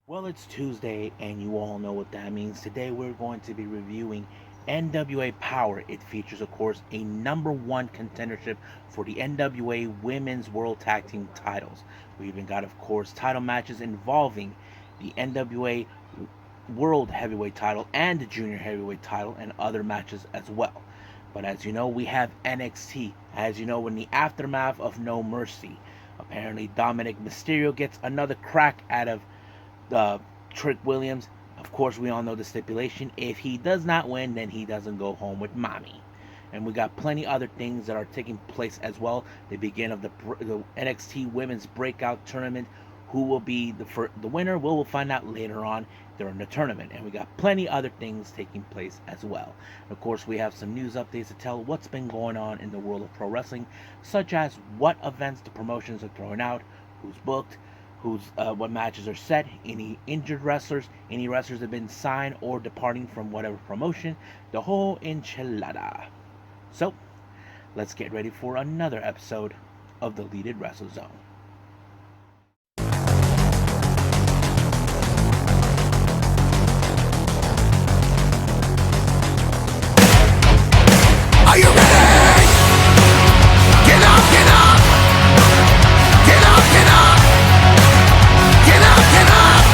Well, it's Tuesday, and you all know what that means. Today, we're going to be reviewing NWA Powerrr. It features, of course, a number one contendership for the NWA Women's World Tag Team titles. We even got, of course, title matches involving the NWA World Heavyweight title and the Junior Heavyweight title, and other matches as well. But as you know, we have NXT. As you know, in the aftermath of No Mercy, apparently Dominic Mysterio gets another crack out of Trick Williams. Of course, we all know the stipulation. If he does not win, then he doesn't go home with mommy. And we got plenty other things that are taking place as well. The beginning of the NXT Women's Breakout tournament. Who will be the winner? We'll find out later on during the tournament. And we got plenty other things taking place as well. Of course, we have some news updates to tell what's been going on in the world of pro wrestling, such as what events the promotions are throwing out, who's booked, what matches are set, any injured wrestlers, any wrestlers that have been signed or departing from whatever promotion, the whole enchilada. So, let's get ready for another episode of the Leaded Wrestle Zone. Are you ready? Get up, get up! Get up, get up! Get up, get up!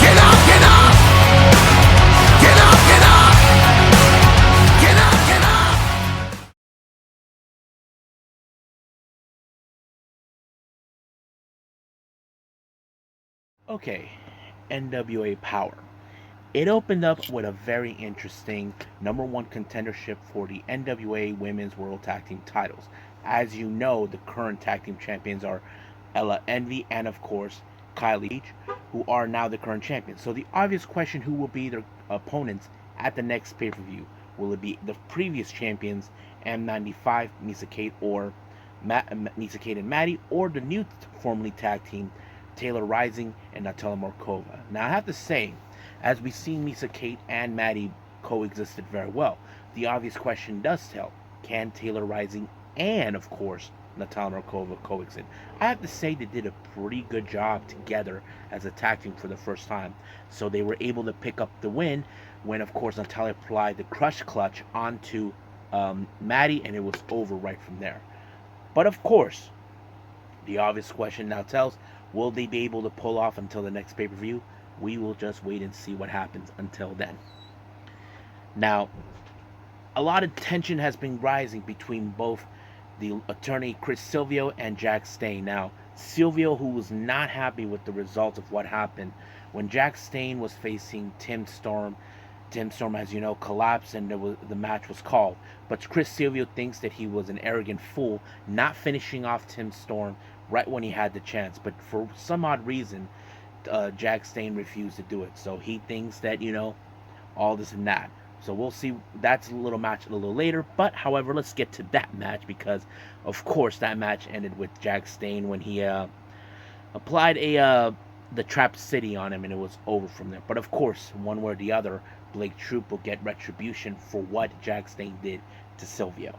Get up, get up! Get up, get up! Get up, get up! Okay, NWA Powerrr. It opened up with a very interesting number one contendership for the NWA Women's World Tag Team titles. As you know, the current tag team champions are Ella Envy and, of course, Kylie Leach, who are now the current champions. So the obvious question: who will be their opponents at the next pay per view? Will it be the previous champions, M95, Misa Kate, or Misa Kate and Maddie, or the new formerly tag team Taylor Rising and Natalia Markova? Now I have to say, as we've seen Misa Kate and Maddie coexisted very well, the obvious question does tell: can Taylor Rising and, of course, Natalia Markova coexist? I have to say they did a pretty good job together as a tag team for the first time. So they were able to pick up the win when, of course, Natalia applied the crush clutch onto Maddie, and it was over right from there. But of course, the obvious question now tells: will they be able to pull off until the next pay per view? We will just wait and see what happens until then. Now, a lot of tension has been rising between both the attorney Chris Silvio and Jack Stain. Now, Silvio, who was not happy with the results of what happened when Jack Stain was facing Tim Storm. Tim Storm, as you know, collapsed and the match was called. But Chris Silvio thinks that he was an arrogant fool, not finishing off Tim Storm right when he had the chance. But for some odd reason, Jack Stain refused to do it. So he thinks that, all this and that. So we'll see. That's a little match a little later. But, however, let's get to that match because, of course, that match ended with Jack Stain when he applied the Trap City on him, and it was over from there. But, of course, one way or the other, Blake Troop will get retribution for what Jack Stain did to Silvio.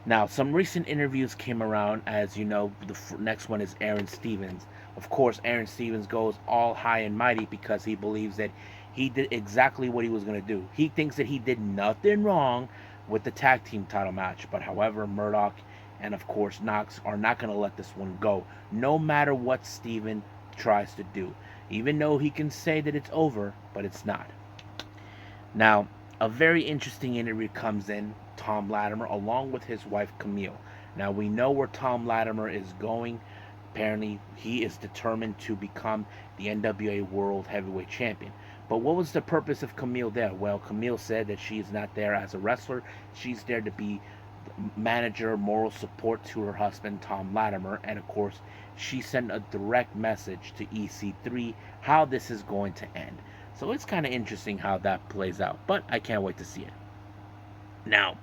Now, some recent interviews came around. As you know, the next one is Aaron Stevens. Of course, Aaron Stevens goes all high and mighty because he believes that he did exactly what he was going to do. He thinks that he did nothing wrong with the tag team title match. But however, Murdoch and, of course, Knox are not going to let this one go, no matter what Steven tries to do. Even though he can say that it's over, but it's not. Now, a very interesting interview comes in. Tom Latimer along with his wife Camille. Now we know where Tom Latimer is going. Apparently he is determined to become the NWA World Heavyweight Champion. But what was the purpose of Camille there? Well, Camille said that she is not there as a wrestler. She's there to be manager, moral support to her husband Tom Latimer, and of course she sent a direct message to EC3 how this is going to end. So it's kind of interesting how that plays out, but I can't wait to see it. Now,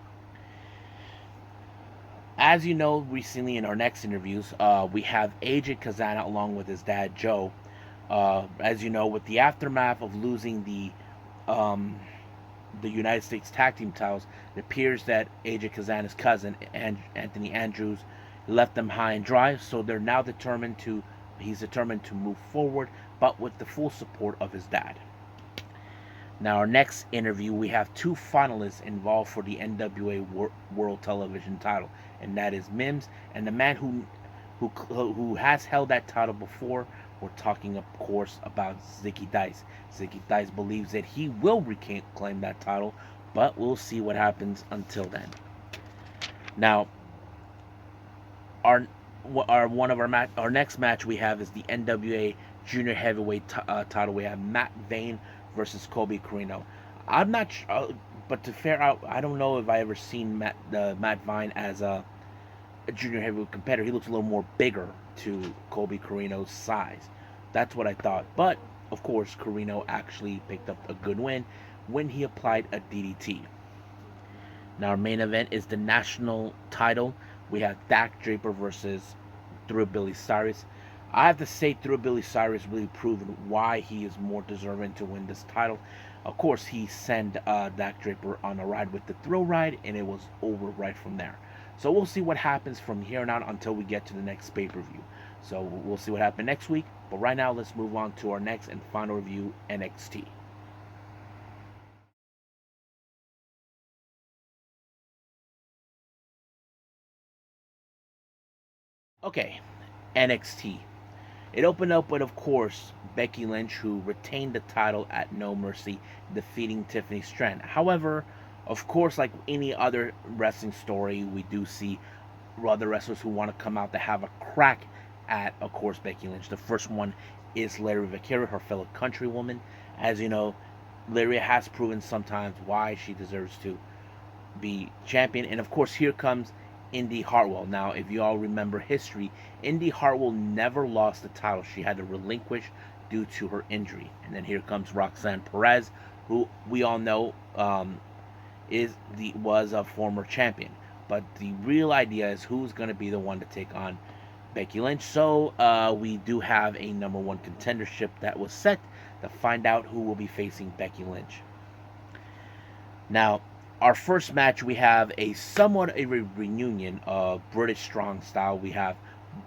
as you know, recently in our next interviews, we have AJ Kazana along with his dad Joe. As you know, with the aftermath of losing the United States Tag Team titles, it appears that AJ Kazana's cousin, Anthony Andrews, left them high and dry. So they're now he's determined to move forward, but with the full support of his dad. Now, our next interview, we have two finalists involved for the NWA World Television title, and that is Mims and the man who has held that title before. We're talking, of course, about Zicky Dice. Zicky Dice believes that he will reclaim that title, but we'll see what happens until then. Now, our our next match we have is the NWA Junior Heavyweight title. We have Matt Vane versus Colby Corino. I'm not, but to fair out, I don't know if I ever seen Matt Vine as a junior heavyweight competitor. He looks a little more bigger to Colby Corino's size. That's what I thought. But of course, Corino actually picked up a good win when he applied a DDT. Now, our main event is the national title. We have Dak Draper versus Billy Cyrus. I have to say, Billy Cyrus really proven why he is more deserving to win this title. Of course, he sent Dak Draper on a ride with the thrill ride, and it was over right from there. So we'll see what happens from here on out until we get to the next pay-per-view. So we'll see what happens next week. But right now, let's move on to our next and final review, NXT. Okay, NXT. It opened up with, of course, Becky Lynch, who retained the title at No Mercy, defeating Tiffany Stratton. However, of course, like any other wrestling story, we do see other wrestlers who want to come out to have a crack at, of course, Becky Lynch. The first one is Larry Vaquera, her fellow countrywoman. As you know, Larry has proven sometimes why she deserves to be champion. And of course, here comes Indy Hartwell. Now, if you all remember history, Indy Hartwell never lost the title. She had to relinquish due to her injury. And then here comes Roxanne Perez, who we all know was a former champion. But the real idea is who's going to be the one to take on Becky Lynch. So we do have a number one contendership that was set to find out who will be facing Becky Lynch. Now, our first match, we have a somewhat a reunion of British Strong Style. We have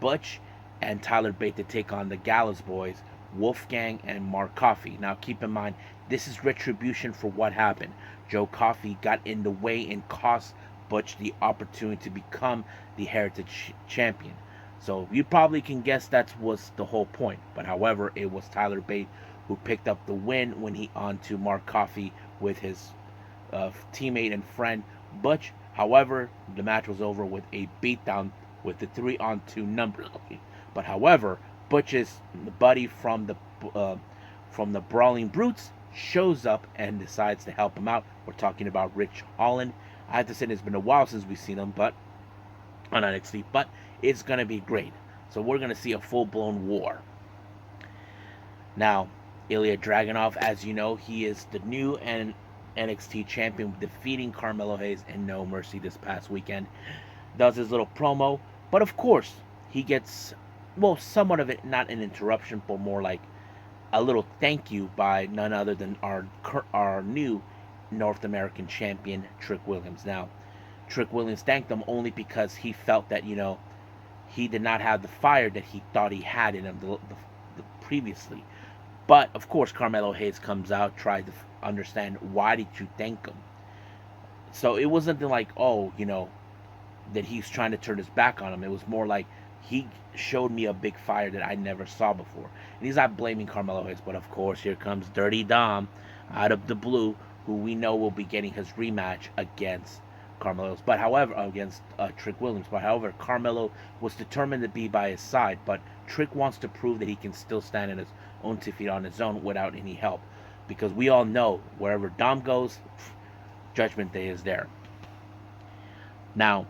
Butch and Tyler Bate to take on the Gallows Boys, Wolfgang and Mark Coffey. Now, keep in mind, this is retribution for what happened. Joe Coffey got in the way and cost Butch the opportunity to become the Heritage Champion. So you probably can guess that was the whole point. But however, it was Tyler Bate who picked up the win when he on to Mark Coffey with his teammate and friend Butch. However, the match was over with a beatdown with the 3-on-2 number. But however, Butch's buddy from the Brawling Brutes shows up and decides to help him out. We're talking about Rich Holland. I have to say it's been a while since we've seen him, but on NXT, but it's gonna be great. So we're gonna see a full-blown war. Now, Ilya Dragunov, as you know, he is the new NXT champion, defeating Carmelo Hayes and No Mercy this past weekend. Does his little promo, but of course he gets, well, somewhat of it, not an interruption, but more like a little thank you by none other than our new North American champion, Trick Williams. Now, Trick Williams thanked him only because he felt that, he did not have the fire that he thought he had in him previously. But of course, Carmelo Hayes comes out, tried to understand why did you thank him. So it wasn't like, that he's trying to turn his back on him. It was more like he showed me a big fire that I never saw before. And he's not blaming Carmelo Hayes, but of course, here comes Dirty Dom out of the blue, who we know will be getting his rematch against Carmelo. But however, against Trick Williams. But however, Carmelo was determined to be by his side. But Trick wants to prove that he can still stand on his own 2 feet on his own without any help. Because we all know wherever Dom goes, Judgment Day is there. Now,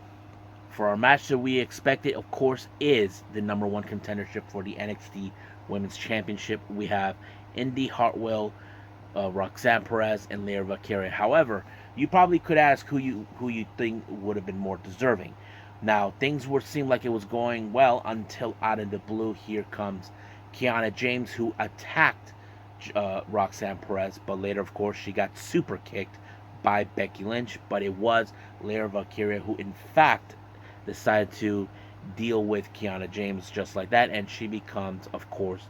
for our match that we expected, of course, is the number one contendership for the NXT Women's Championship. We have Indy Hartwell, Roxanne Perez, and Lyra Valkyria. However, you probably could ask who you think would have been more deserving. Now, things seemed like it was going well until out of the blue, here comes Kiana James, who attacked Roxanne Perez, but later, of course, she got super kicked by Becky Lynch. But it was Lyra Valkyria who, in fact, decided to deal with Kiana James just like that, and she becomes, of course,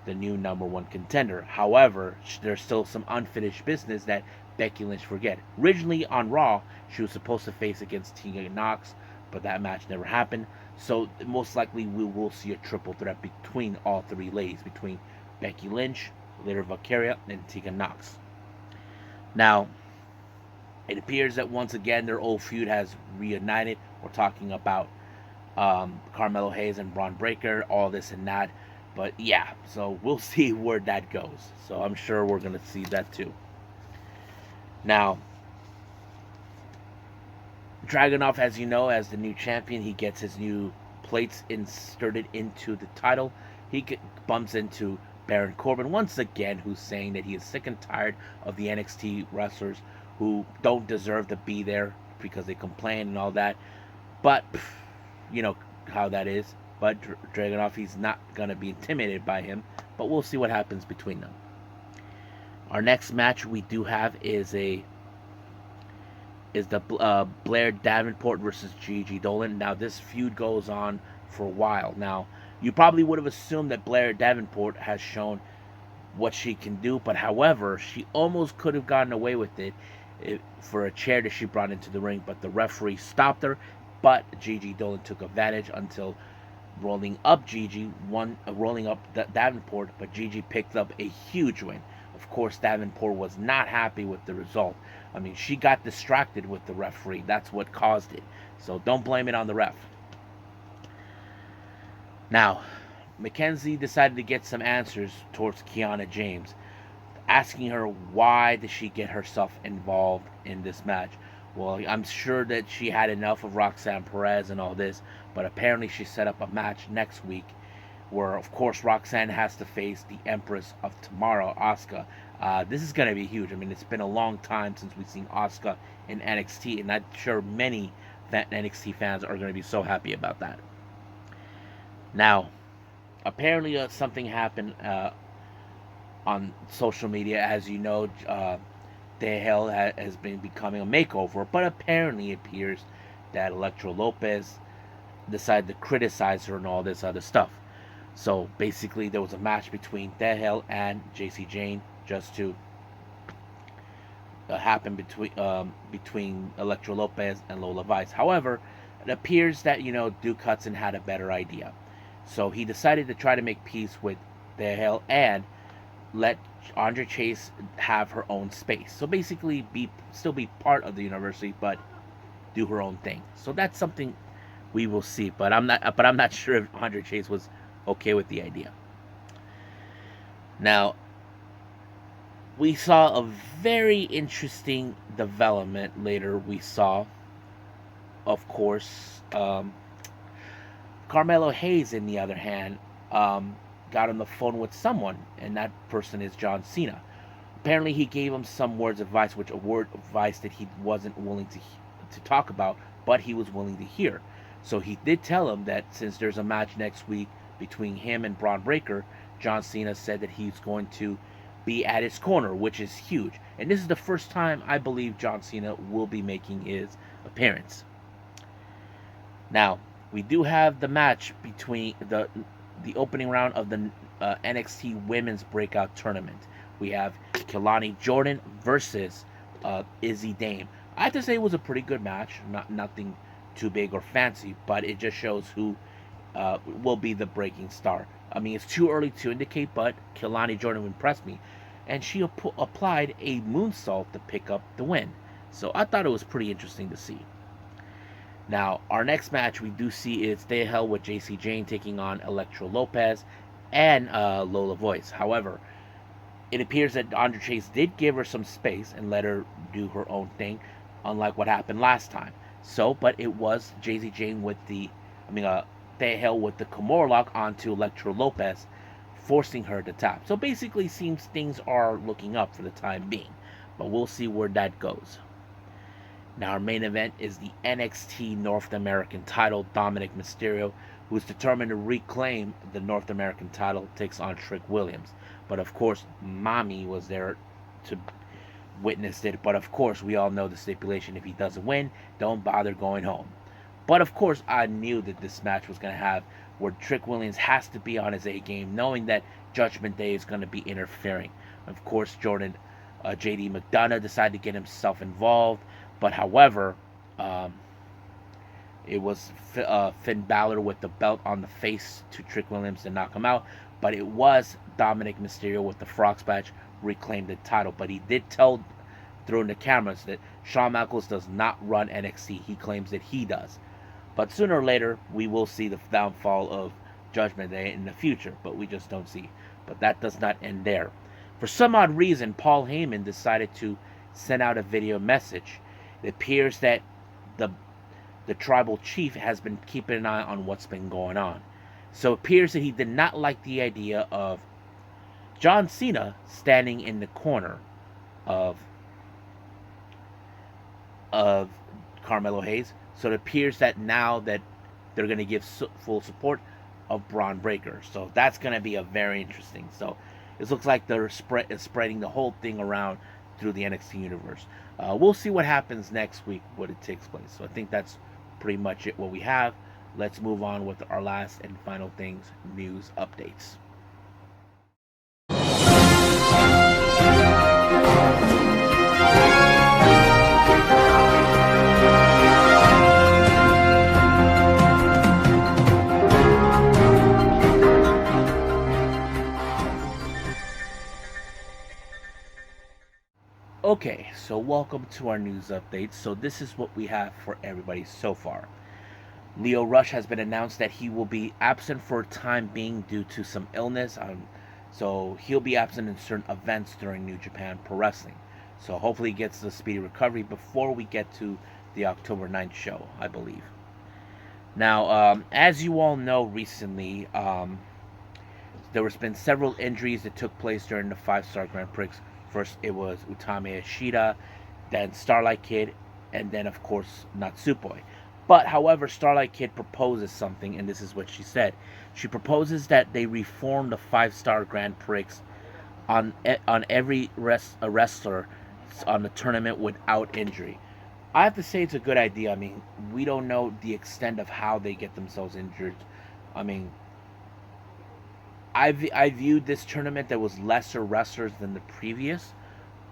the new number one contender. However, there's still some unfinished business that Becky Lynch forget. Originally on Raw, she was supposed to face against Tegan Knox, but that match never happened. So most likely we will see a triple threat between all three ladies, between Becky Lynch, Lyra Valkyria, and Tegan Knox. Now, it appears that once again their old feud has reunited. We're talking about Carmelo Hayes and Braun Breaker, all this and that. But yeah, so we'll see where that goes. So I'm sure we're going to see that too. Now, Dragunov, as you know, as the new champion, he gets his new plates inserted into the title. He bumps into Baron Corbin once again, who's saying that he is sick and tired of the NXT wrestlers who don't deserve to be there because they complain and all that. But you know how that is. But Dragunov, he's not going to be intimidated by him. But we'll see what happens between them. Our next match we do have is the Blair Davenport versus Gigi Dolan. Now this feud goes on for a while. Now you probably would have assumed that Blair Davenport has shown what she can do, but however, she almost could have gotten away with it for a chair that she brought into the ring, but the referee stopped her. But Gigi Dolan took advantage until rolling up Davenport, but Gigi picked up a huge win. Of course, Davenport was not happy with the result. I mean, she got distracted with the referee. That's what caused it. So don't blame it on the ref. Now, Mackenzie decided to get some answers towards Kiana James, asking her why did she get herself involved in this match. Well, I'm sure that she had enough of Roxanne Perez and all this, but apparently she set up a match next week where, of course, Roxanne has to face the Empress of Tomorrow, Asuka. This is going to be huge. I mean, it's been a long time since we've seen Asuka in NXT, and I'm sure many NXT fans are going to be so happy about that. Now, apparently something happened on social media. As you know, Hell has been becoming a makeover, but apparently it appears that Electra Lopez decided to criticize her and all this other stuff. So basically, there was a match between Hell and JC Jane just to happen between Electra Lopez and Lola Vice. However, it appears that Duke Hudson had a better idea, so he decided to try to make peace with Hell and let Andre Chase have her own space. So basically, still be part of the university, but do her own thing. So that's something we will see. But I'm not sure if Andre Chase was okay with the idea. Now, we saw a very interesting development later. We saw, of course, Carmelo Hayes, in the other hand, got on the phone with someone, and that person is John Cena. Apparently, he gave him some words of advice, which a word of advice that he wasn't willing to talk about, but he was willing to hear. So he did tell him that since there's a match next week between him and Braun Breaker, John Cena said that he's going to be at his corner, which is huge. And this is the first time I believe John Cena will be making his appearance. Now, we do have the match between the opening round of the NXT Women's Breakout Tournament. We have Kelani Jordan versus Izzy Dame. I have to say it was a pretty good match. Nothing too big or fancy, but it just shows who will be the breaking star. I mean, it's too early to indicate, but Kelani Jordan impressed me, and she applied a moonsault to pick up the win. So I thought it was pretty interesting to see. Now, our next match we do see is Stay Hell with JC Jane taking on Electra Lopez and Lola Voice. However, it appears that Andre Chase did give her some space and let her do her own thing, unlike what happened last time. So, but it was JC Jane with Stay Hell with the Kimura lock onto Electra Lopez, forcing her to tap. So basically, seems things are looking up for the time being, but we'll see where that goes. Now, our main event is the NXT North American title. Dominic Mysterio, who is determined to reclaim the North American title, takes on Trick Williams. But of course, Mommy was there to witness it. But of course, we all know the stipulation: if he doesn't win, don't bother going home. But of course, I knew that this match was going to have where Trick Williams has to be on his A game, knowing that Judgment Day is going to be interfering. Of course, JD McDonough decided to get himself involved, but however, um, it was Finn Balor with the belt on the face to Trick Williams to knock him out, but it was Dominic Mysterio with the frog splash reclaimed the title. But he did tell through the cameras that Shawn Michaels does not run NXT. He claims that he does. But sooner or later, we will see the downfall of Judgment Day in the future, but we just don't see. But that does not end there. For some odd reason, Paul Heyman decided to send out a video message. It appears that the the tribal chief has been keeping an eye on what's been going on. So it appears that he did not like the idea of John Cena standing in the corner of of Carmelo Hayes. So it appears that now that they're going to give full support of Braun Breaker. So that's going to be a very interesting. So it looks like they're spreading the whole thing around through the NXT universe. We'll see what happens next week when it takes place. So I think that's pretty much it what we have. Let's move on with our last and final things, news updates. Okay, so welcome to our news updates. So this is what we have for everybody so far. Lio Rush has been announced that he will be absent for a time being due to some illness. So he'll be absent in certain events during New Japan Pro Wrestling. So hopefully he gets a speedy recovery before we get to the October 9th show, I believe. Now, as you all know recently, there has been several injuries that took place during the 5-star Grand Prix. First, it was Utami Ashita, then Starlight Kid, and then, of course, Natsupoi. But, however, Starlight Kid proposes something, and this is what she said. She proposes that they reform the 5-star Grand Prix on every wrestler on the tournament without injury. I have to say it's a good idea. I mean, we don't know the extent of how they get themselves injured. I mean, I viewed this tournament that was lesser wrestlers than the previous,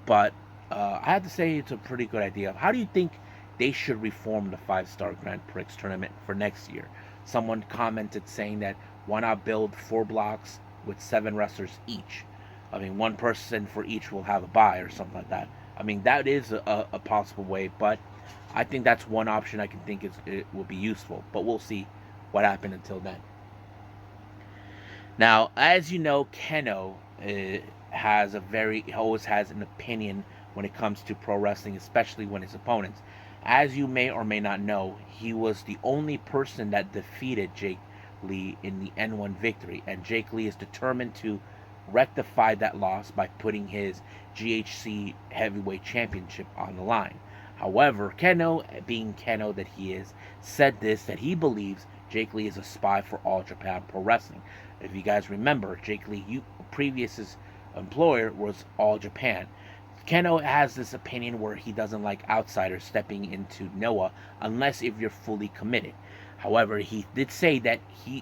but I have to say it's a pretty good idea. How do you think they should reform the 5-star Grand Prix tournament for next year? Someone commented saying that why not build 4 blocks with 7 wrestlers each? I mean, 1 person for each will have a bye or something like that. I mean, that is a possible way, but I think that's one option I can think it will be useful. But we'll see what happens until then. Now, as you know, Kenoh always has an opinion when it comes to pro wrestling, especially when his opponents. As you may or may not know, he was the only person that defeated Jake Lee in the N1 victory, and Jake Lee is determined to rectify that loss by putting his GHC Heavyweight Championship on the line. However, Kenoh, being Kenoh that he is, said that he believes Jake Lee is a spy for All Japan Pro Wrestling. If you guys remember, Jake Lee, previous employer was All Japan. Kenoh has this opinion where he doesn't like outsiders stepping into Noah unless if you're fully committed. However, he did say that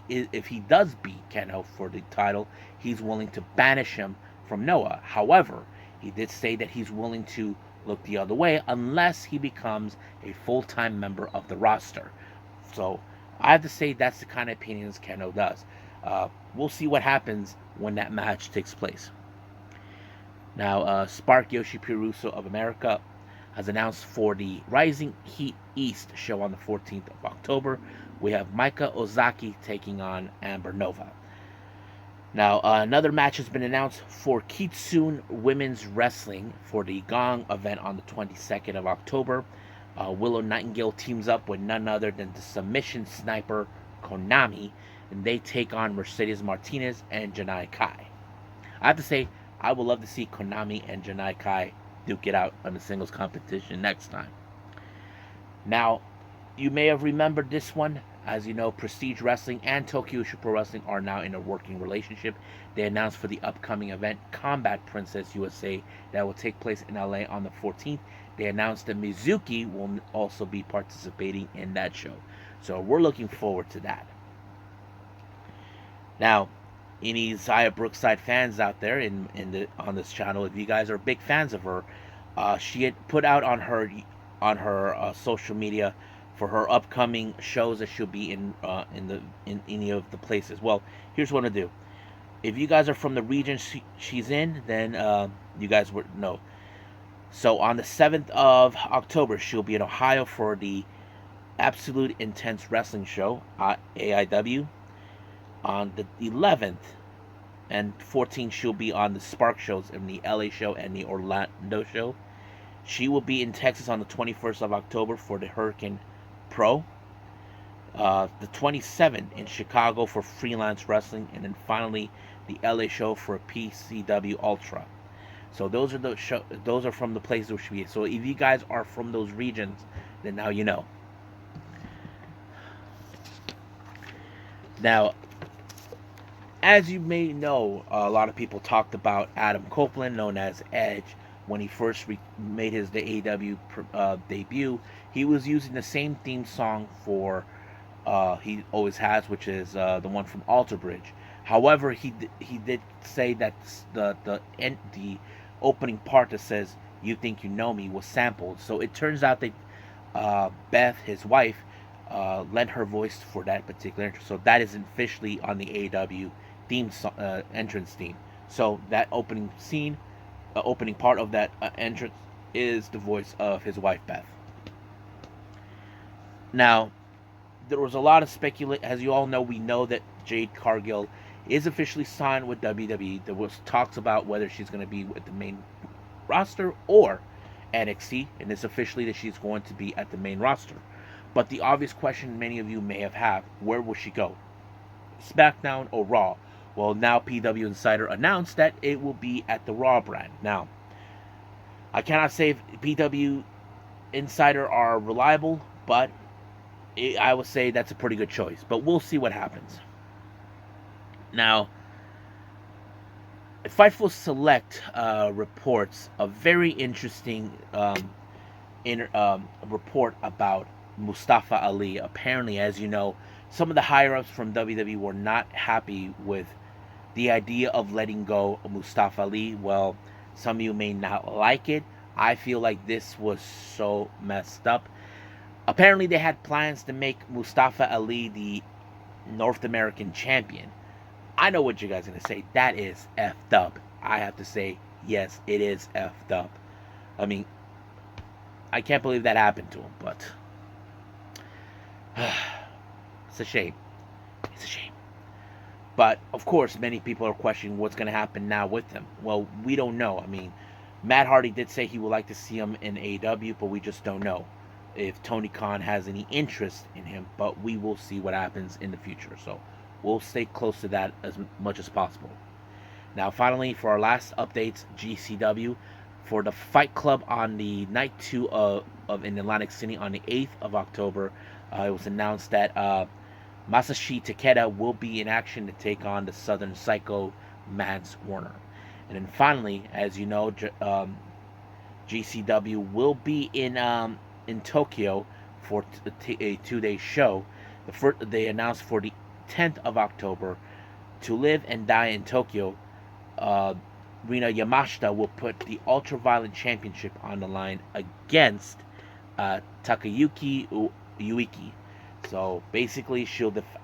if he does beat Kenoh for the title, he's willing to banish him from Noah. However, he did say that he's willing to look the other way unless he becomes a full-time member of the roster. So I have to say that's the kind of opinions Kenoh does. We'll see what happens when that match takes place. Now, Spark Joshi Puroresu of America has announced for the Rising Heat East show on the 14th of October, we have Maika Ozaki taking on Amber Nova. Now, another match has been announced for Kitsune Women's Wrestling for the Gong event on the 22nd of October. Willow Nightingale teams up with none other than the submission sniper Konami, and they take on Mercedes Martinez and Janai Kai. I have to say, I would love to see Konami and Janai Kai duke it out on the singles competition next time. Now, you may have remembered this one. As you know, Prestige Wrestling and Tokyo Pro Wrestling are now in a working relationship. They announced for the upcoming event, Combat Princess USA, that will take place in LA on the 14th. They announced that Mizuki will also be participating in that show. So we're looking forward to that. Now, any Xia Brookside fans out there on this channel, if you guys are big fans of her, she had put out on her social media for her upcoming shows that she'll be in any of the places. Well, here's what I'm gonna do. If you guys are from the region she's in, then you guys would know. So on the 7th of October, she'll be in Ohio for the Absolute Intense Wrestling Show, AIW. On the 11th and 14th, she'll be on the Spark shows in the LA show and the Orlando show. She will be in Texas on the 21st of October for the Hurricane Pro. The 27th in Chicago for Freelance Wrestling, and then finally the LA show for PCW Ultra. So those are those are from the places where she be. So if you guys are from those regions, then now you know. Now, as you may know, a lot of people talked about Adam Copeland, known as Edge, when he first made his the AEW debut. He was using the same theme song for he always has, which is the one from Alter Bridge. However, he did say that the opening part that says "You Think You Know Me" was sampled. So it turns out that Beth, his wife, lent her voice for that particular intro. So that is officially on the AEW entrance theme. So that opening scene, opening part of that entrance is the voice of his wife Beth. Now, there was a lot of speculation. As you all know, we know that Jade Cargill is officially signed with WWE. There was talks about whether she's going to be with the main roster or NXT, and it's officially that she's going to be at the main roster. But the obvious question many of you may have had, where will she go? SmackDown or Raw? Well, now PW Insider announced that it will be at the Raw brand. Now, I cannot say if PW Insider are reliable, but I would say that's a pretty good choice. But we'll see what happens. Now, Fightful Select reports a very interesting report about Mustafa Ali. Apparently, as you know, some of the higher ups from WWE were not happy with the idea of letting go of Mustafa Ali. Well, some of you may not like it. I feel like this was so messed up. Apparently, they had plans to make Mustafa Ali the North American champion. I know what you guys are going to say. That is effed up. I have to say, yes, it is effed up. I mean, I can't believe that happened to him, but it's a shame. It's a shame. But, of course, many people are questioning what's going to happen now with him. Well, we don't know. I mean, Matt Hardy did say he would like to see him in AEW, but we just don't know if Tony Khan has any interest in him. But we will see what happens in the future. So we'll stay close to that as much as possible. Now, finally, for our last updates, GCW. For the Fight Club on the night 2 of in Atlantic City on the 8th of October, it was announced that Masashi Takeda will be in action to take on the Southern Psycho Mance Warner. And then finally, as you know, GCW will be in Tokyo for a 2-day show. They announced for the 10th of October, To Live and Die in Tokyo. Rina Yamashita will put the Ultraviolet Championship on the line against Takayuki Ueki. So basically,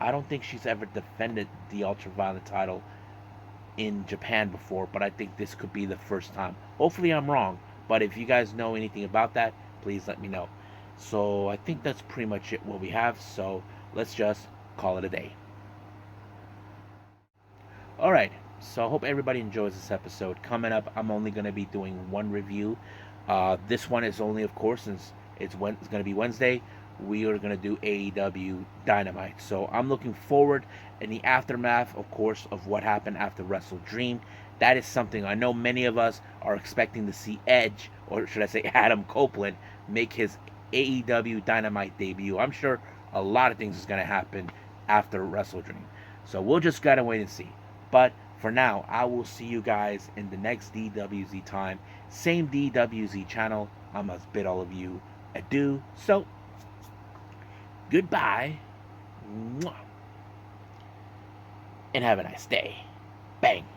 I don't think she's ever defended the Ultraviolet title in Japan before, but I think this could be the first time. Hopefully, I'm wrong, but if you guys know anything about that, please let me know. So I think that's pretty much it what we have. So let's just call it a day. All right. So I hope everybody enjoys this episode. Coming up, I'm only going to be doing one review. This one is only, of course, since it's going to be Wednesday, we are going to do AEW Dynamite. So I'm looking forward in the aftermath, of course, of what happened after Wrestle Dream. That is something I know many of us are expecting to see Edge, or should I say Adam Copeland, make his AEW Dynamite debut. I'm sure a lot of things is going to happen after Wrestle Dream. So we'll just got to wait and see. But for now, I will see you guys in the next DWZ time. Same DWZ channel. I must bid all of you adieu. So, goodbye. And have a nice day. Bang.